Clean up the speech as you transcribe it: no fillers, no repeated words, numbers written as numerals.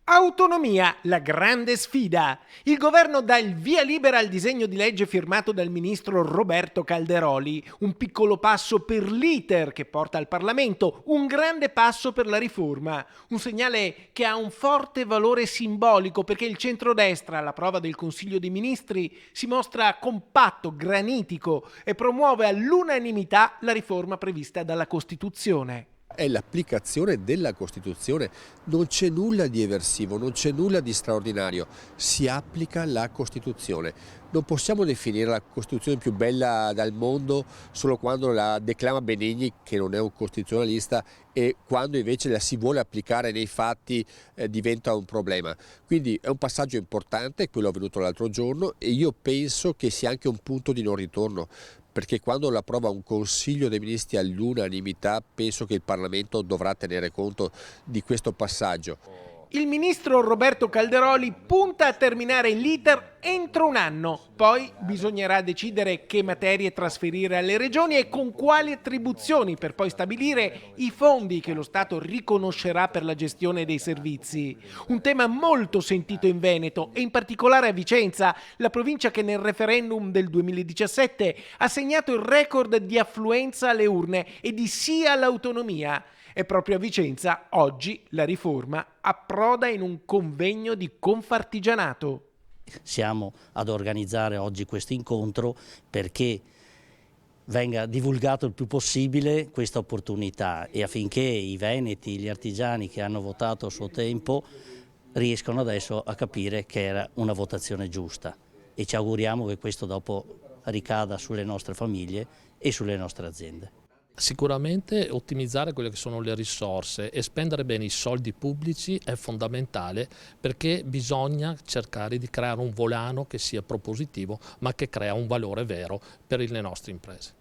Autonomia, la grande sfida. Il governo dà il via libera al disegno di legge firmato dal ministro Roberto Calderoli, un piccolo passo per l'iter che porta al Parlamento, un grande passo per la riforma, un segnale che ha un forte valore simbolico perché il centrodestra, alla prova del Consiglio dei Ministri, si mostra compatto, granitico e promuove all'unanimità la riforma prevista dalla Costituzione. È l'applicazione della Costituzione, non c'è nulla di eversivo, non c'è nulla di straordinario, si applica la Costituzione. Non possiamo definire la Costituzione più bella del mondo solo quando la declama Benigni, che non è un costituzionalista, e quando invece la si vuole applicare nei fatti diventa un problema. Quindi è un passaggio importante, quello avvenuto l'altro giorno, e io penso che sia anche un punto di non ritorno, perché quando la approva un Consiglio dei Ministri all'unanimità penso che il Parlamento dovrà tenere conto di questo passaggio. Il ministro Roberto Calderoli punta a terminare l'iter entro un anno, poi bisognerà decidere che materie trasferire alle regioni e con quali attribuzioni per poi stabilire i fondi che lo Stato riconoscerà per la gestione dei servizi. Un tema molto sentito in Veneto e in particolare a Vicenza, la provincia che nel referendum del 2017 ha segnato il record di affluenza alle urne e di sì all'autonomia. E proprio a Vicenza oggi la riforma approda in un convegno di Confartigianato. Siamo ad organizzare oggi questo incontro perché venga divulgato il più possibile questa opportunità e affinché i veneti, gli artigiani che hanno votato a suo tempo riescano adesso a capire che era una votazione giusta e ci auguriamo che questo dopo ricada sulle nostre famiglie e sulle nostre aziende. Sicuramente ottimizzare quelle che sono le risorse e spendere bene i soldi pubblici è fondamentale perché bisogna cercare di creare un volano che sia propositivo ma che crea un valore vero per le nostre imprese.